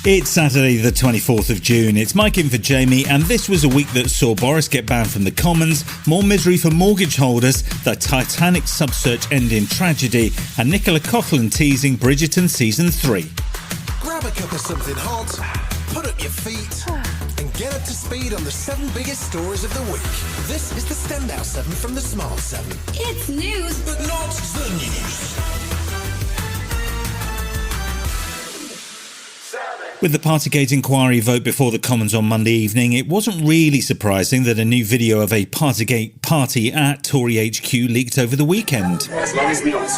It's Saturday the 24th of June. It's Mike in for Jamie, and this was a week that saw Boris get banned from the Commons, more misery for mortgage holders, the Titanic sub-search end in tragedy, and Nicola Coughlan teasing Bridgerton Season 3. Grab a cup of something hot, put up your feet, and get up to speed on the 7 biggest stories of the week. This is the Standout 7 from the Smart 7. It's news, But not the news. With the Partygate inquiry vote before the Commons on Monday evening, it wasn't really surprising that a new video of a Partygate party at Tory HQ leaked over the weekend. As long as we don't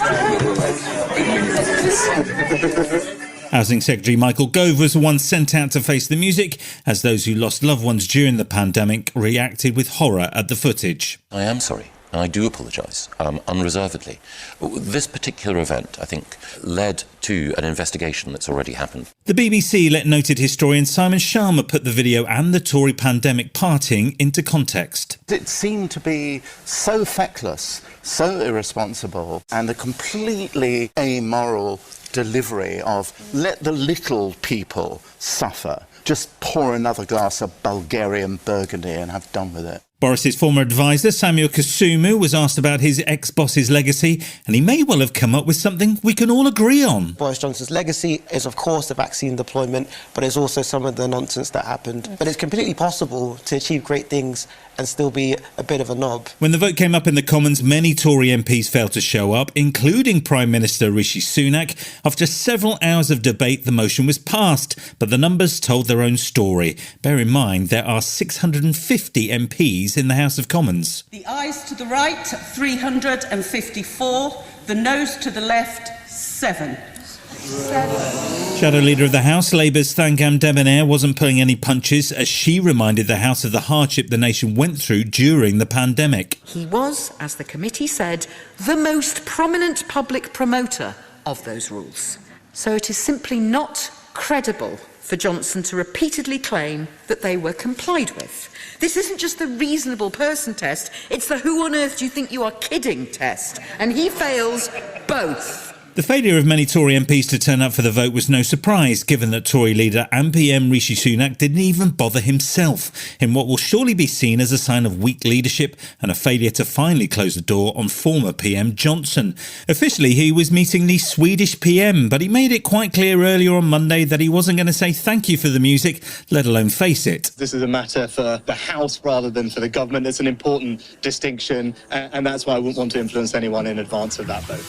Housing Secretary Michael Gove was the one sent out to face the music, as those who lost loved ones during the pandemic reacted with horror at the footage. I am sorry. And I do apologise, unreservedly. This particular event, I think, led to an investigation that's already happened. The BBC let noted historian Simon Sharma put the video and the Tory pandemic partying into context. It seemed to be so feckless, so irresponsible, and a completely amoral delivery of let the little people suffer. Just pour another glass of Bulgarian Burgundy and have done with it. Boris's former advisor, Samuel Kasumu, was asked about his ex-boss's legacy, and he may well have come up with something we can all agree on. Boris Johnson's legacy is, of course, the vaccine deployment, but it's also some of the nonsense that happened. But it's completely possible to achieve great things and still be a bit of a knob. When the vote came up in the Commons, many Tory MPs failed to show up, including Prime Minister Rishi Sunak. After several hours of debate, the motion was passed, but the numbers told their own story. Bear in mind, there are 650 MPs in the House of Commons. The ayes to the right, 354. The noes to the left, 7. Shadow Leader of the House, Labour's Thangam Debonair, wasn't pulling any punches as she reminded the House of the hardship the nation went through during the pandemic. He was, as the committee said, the most prominent public promoter of those rules. So it is simply not credible for Johnson to repeatedly claim that they were complied with. This isn't just the reasonable person test, it's the who on earth do you think you are kidding test, and he fails both. The failure of many Tory MPs to turn up for the vote was no surprise, given that Tory leader and PM Rishi Sunak didn't even bother himself, in what will surely be seen as a sign of weak leadership and a failure to finally close the door on former PM Johnson. Officially, he was meeting the Swedish PM, but he made it quite clear earlier on Monday that he wasn't going to say thank you for the music, let alone face it. This is a matter for the House rather than for the government. It's an important distinction, and that's why I wouldn't want to influence anyone in advance of that vote.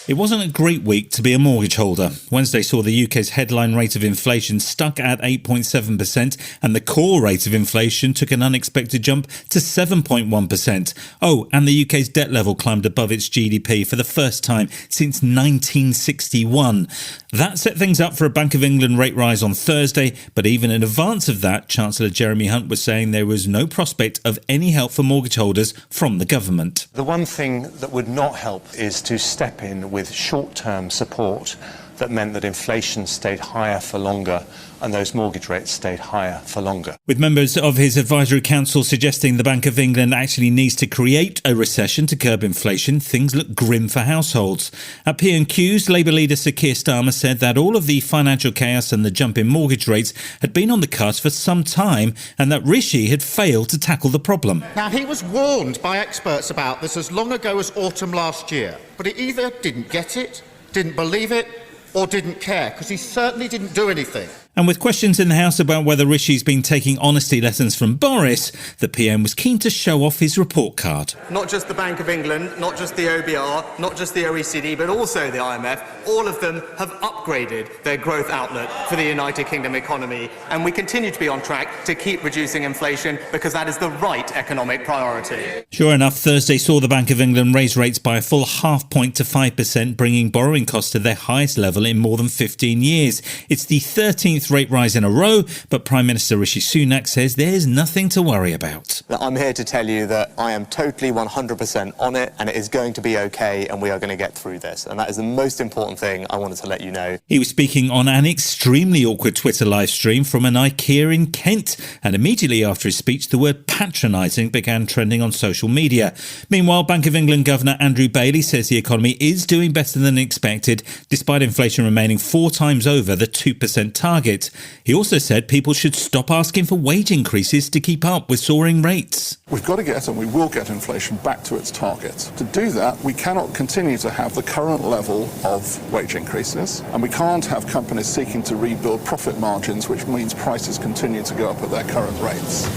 It wasn't a great week to be a mortgage holder. Wednesday saw the UK's headline rate of inflation stuck at 8.7%, and the core rate of inflation took an unexpected jump to 7.1%. Oh, and the UK's debt level climbed above its GDP for the first time since 1961. That set things up for a Bank of England rate rise on Thursday, but even in advance of that, Chancellor Jeremy Hunt was saying there was no prospect of any help for mortgage holders from the government. The one thing that would not help is to step in with short-term support that meant that inflation stayed higher for longer and those mortgage rates stayed higher for longer. With members of his advisory council suggesting the Bank of England actually needs to create a recession to curb inflation, things look grim for households. At P&Q's, Labour leader Sir Keir Starmer said that all of the financial chaos and the jump in mortgage rates had been on the cards for some time and that Rishi had failed to tackle the problem. Now, he was warned by experts about this as long ago as autumn last year, but he either didn't get it, didn't believe it, or didn't care, because he certainly didn't do anything. And with questions in the House about whether Rishi's been taking honesty lessons from Boris, the PM was keen to show off his report card. Not just the Bank of England, not just the OBR, not just the OECD, but also the IMF, all of them have upgraded their growth outlook for the United Kingdom economy. And we continue to be on track to keep reducing inflation because that is the right economic priority. Sure enough, Thursday saw the Bank of England raise rates by a full half point to 5%, bringing borrowing costs to their highest level in more than 15 years. It's the 13th fourth rate rise in a row, but Prime Minister Rishi Sunak says there's nothing to worry about. I'm here to tell you that I am totally 100% on it, and it is going to be okay, and we are going to get through this. And that is the most important thing I wanted to let you know. He was speaking on an extremely awkward Twitter live stream from an IKEA in Kent, and immediately after his speech, the word patronising began trending on social media. Meanwhile, Bank of England Governor Andrew Bailey says the economy is doing better than expected, despite inflation remaining 4 times over the 2% target. He also said people should stop asking for wage increases to keep up with soaring rates. We've got to get, and we will get, inflation back to its target. To do that, we cannot continue to have the current level of wage increases, and we can't have companies seeking to rebuild profit margins, which means prices continue to go up at their current rates.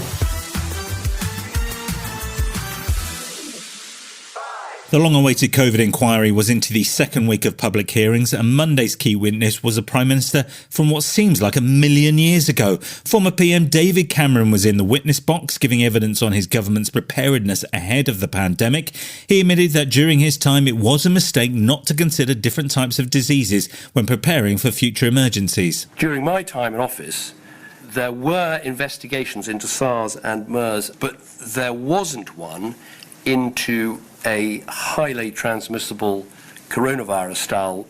The long-awaited COVID inquiry was into the second week of public hearings, and Monday's key witness was a Prime Minister from what seems like 1,000,000 years ago. Former PM David Cameron was in the witness box, giving evidence on his government's preparedness ahead of the pandemic. He admitted that during his time it was a mistake not to consider different types of diseases when preparing for future emergencies. During my time in office, there were investigations into SARS and MERS, but there wasn't one into a highly transmissible coronavirus-style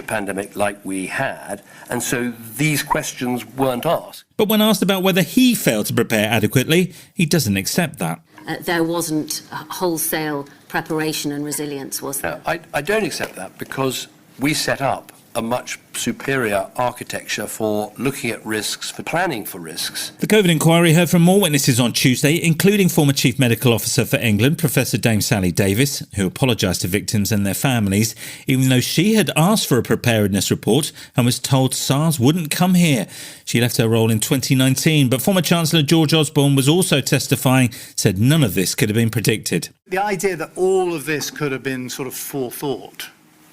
pandemic like we had, and so these questions weren't asked. But when asked about whether he failed to prepare adequately, he doesn't accept that. There wasn't wholesale preparation and resilience, was there? No, I don't accept that, because we set up a much superior architecture for looking at risks, for planning for risks. The COVID inquiry heard from more witnesses on Tuesday, including former Chief Medical Officer for England, Professor Dame Sally Davis, who apologised to victims and their families, even though she had asked for a preparedness report and was told SARS wouldn't come here. She left her role in 2019, but former Chancellor George Osborne was also testifying, said none of this could have been predicted. The idea that all of this could have been sort of forethought,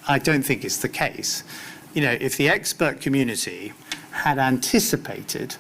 I don't think is the case. You know, if the expert community had anticipated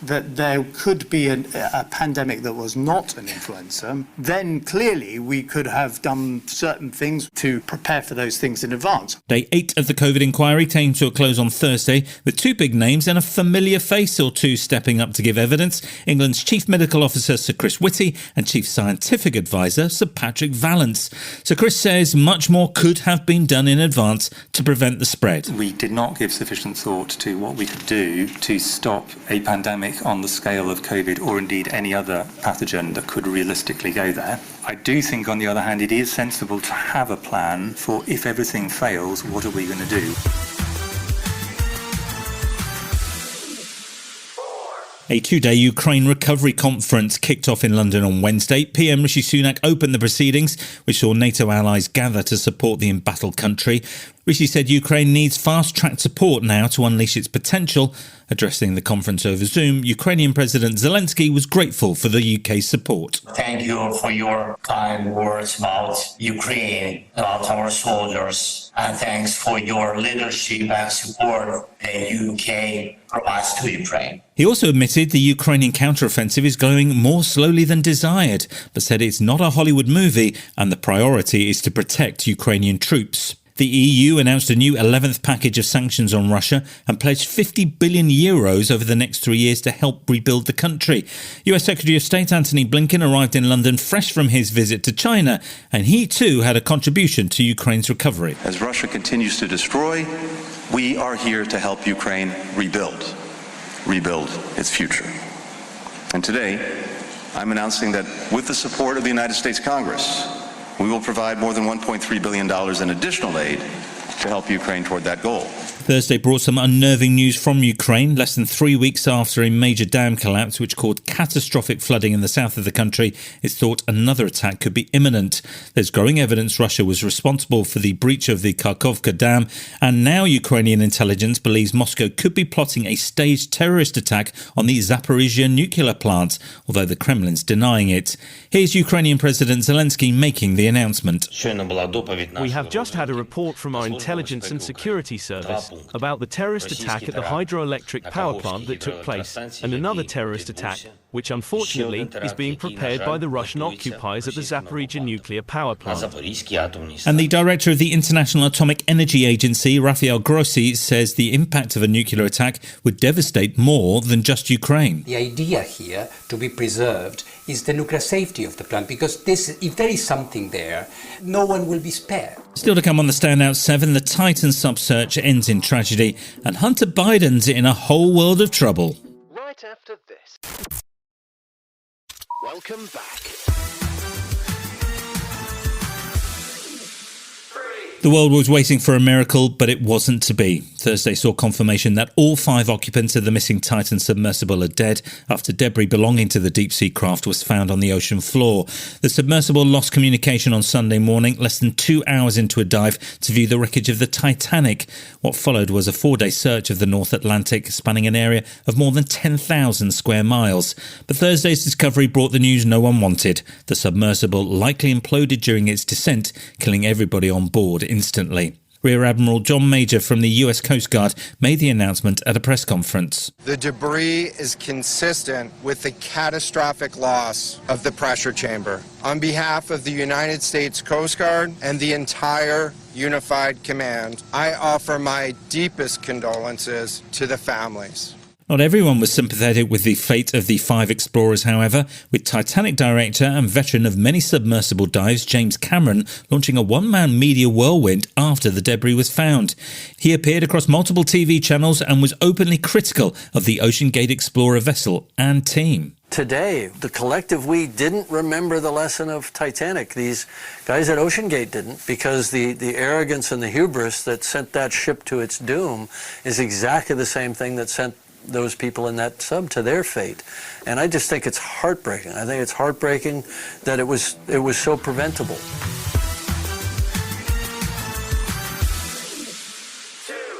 that there could be a pandemic that was not an influenza, then clearly we could have done certain things to prepare for those things in advance. Day 8 of the COVID inquiry came to a close on Thursday, with 2 big names and a familiar face or two stepping up to give evidence. England's Chief Medical Officer Sir Chris Whitty and Chief Scientific Advisor Sir Patrick Vallance. Sir Chris says much more could have been done in advance to prevent the spread. We did not give sufficient thought to what we could do to stop a pandemic on the scale of COVID, or indeed any other pathogen that could realistically go there. I do think, on the other hand, it is sensible to have a plan for if everything fails, what are we going to do? A 2-day Ukraine recovery conference kicked off in London on Wednesday. PM Rishi Sunak opened the proceedings, which saw NATO allies gather to support the embattled country. Rishi said Ukraine needs fast-track support now to unleash its potential. Addressing the conference over Zoom, Ukrainian President Zelensky was grateful for the UK's support. Thank you for your kind words about Ukraine, about our soldiers, and thanks for your leadership and support the UK provides to Ukraine. He also admitted the Ukrainian counteroffensive is going more slowly than desired, but said it's not a Hollywood movie and the priority is to protect Ukrainian troops. The EU announced a new 11th package of sanctions on Russia and pledged €50 billion over the next 3 years to help rebuild the country. US Secretary of State Antony Blinken arrived in London fresh from his visit to China, and he too had a contribution to Ukraine's recovery. As Russia continues to destroy, we are here to help Ukraine rebuild its future. And today, I'm announcing that with the support of the United States Congress, we will provide more than $1.3 billion in additional aid to help Ukraine toward that goal. Thursday brought some unnerving news from Ukraine, less than 3 weeks after a major dam collapse which caused catastrophic flooding in the south of the country. It's thought another attack could be imminent. There's growing evidence Russia was responsible for the breach of the Kharkovka dam, and now Ukrainian intelligence believes Moscow could be plotting a staged terrorist attack on the Zaporizhzhia nuclear plant, although the Kremlin's denying it. Here's Ukrainian President Zelensky making the announcement. We have just had a report from our intelligence and security service about the terrorist attack at the hydroelectric power plant that took place, and another terrorist attack, which unfortunately is being prepared by the Russian occupiers at the Zaporizhzhia nuclear power plant. And the director of the International Atomic Energy Agency, Rafael Grossi, says the impact of a nuclear attack would devastate more than just Ukraine. The idea here to be preserved is the nuclear safety of the plant, because if there is something there, no one will be spared. Still to come on the Standout 7, the Titan sub-search ends in tragedy, and Hunter Biden's in a whole world of trouble. Right after this. Welcome back. The world was waiting for a miracle, but it wasn't to be. Thursday saw confirmation that all 5 occupants of the missing Titan submersible are dead after debris belonging to the deep-sea craft was found on the ocean floor. The submersible lost communication on Sunday morning, less than 2 hours into a dive to view the wreckage of the Titanic. What followed was a 4-day search of the North Atlantic, spanning an area of more than 10,000 square miles. But Thursday's discovery brought the news no one wanted. The submersible likely imploded during its descent, killing everybody on board instantly. Rear Admiral John Major from the US Coast Guard made the announcement at a press conference. The debris is consistent with the catastrophic loss of the pressure chamber. On behalf of the United States Coast Guard and the entire Unified Command, I offer my deepest condolences to the families. Not everyone was sympathetic with the fate of the 5 explorers, however, with Titanic director and veteran of many submersible dives, James Cameron, launching a one-man media whirlwind after the debris was found. He appeared across multiple TV channels and was openly critical of the OceanGate Explorer vessel and team. Today, the collective we didn't remember the lesson of Titanic. These guys at OceanGate didn't, because the arrogance and the hubris that sent that ship to its doom is exactly the same thing that sent those people in that sub to their fate. And I just think it's heartbreaking. I think it's heartbreaking that it was so preventable.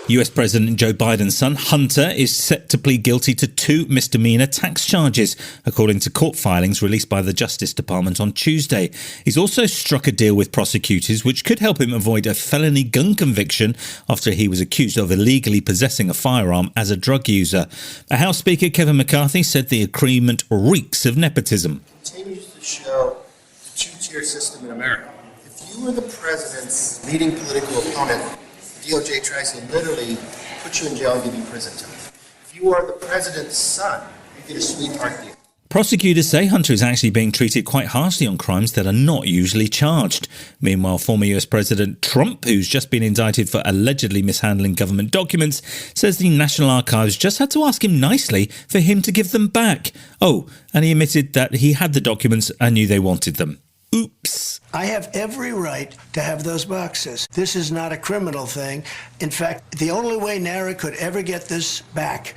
US President Joe Biden's son, Hunter, is set to plead guilty to 2 misdemeanor tax charges, according to court filings released by the Justice Department on Tuesday. He's also struck a deal with prosecutors which could help him avoid a felony gun conviction after he was accused of illegally possessing a firearm as a drug user. A House Speaker, Kevin McCarthy, said the agreement reeks of nepotism. Continues to show the two-tier system in America. If you were the president's leading political opponent, DOJ tries to literally put you in jail and give you prison time. If you are the president's son, you get a sweetheart deal. Prosecutors say Hunter is actually being treated quite harshly on crimes that are not usually charged. Meanwhile, former US President Trump, who's just been indicted for allegedly mishandling government documents, says the National Archives just had to ask him nicely for him to give them back. Oh, and he admitted that he had the documents and knew they wanted them. Oops. I have every right to have those boxes. This is not a criminal thing. In fact, the only way NARA could ever get this back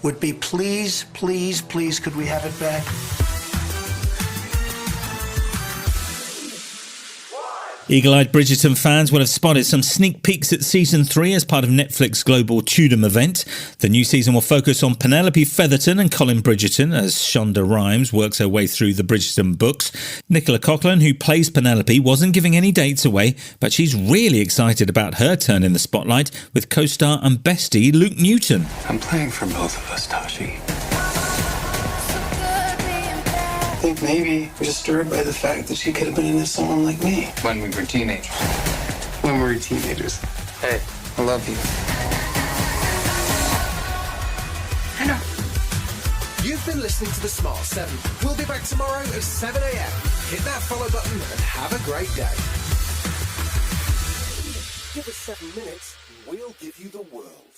would be please, please, please, could we have it back? Eagle-eyed Bridgerton fans will have spotted some sneak peeks at Season 3 as part of Netflix's global Tudor event. The new season will focus on Penelope Featherton and Colin Bridgerton as Shonda Rhimes works her way through the Bridgerton books. Nicola Coughlan, who plays Penelope, wasn't giving any dates away, but she's really excited about her turn in the spotlight with co-star and bestie Luke Newton. I'm playing for both of us, Tashi. I think maybe we're disturbed by the fact that she could have been into someone like me. When we were teenagers. When we were teenagers. Hey, I love you. I know. You've been listening to The Smart 7. We'll be back tomorrow at 7 a.m. Hit that follow button and have a great day. Give us 7 minutes and we'll give you the world.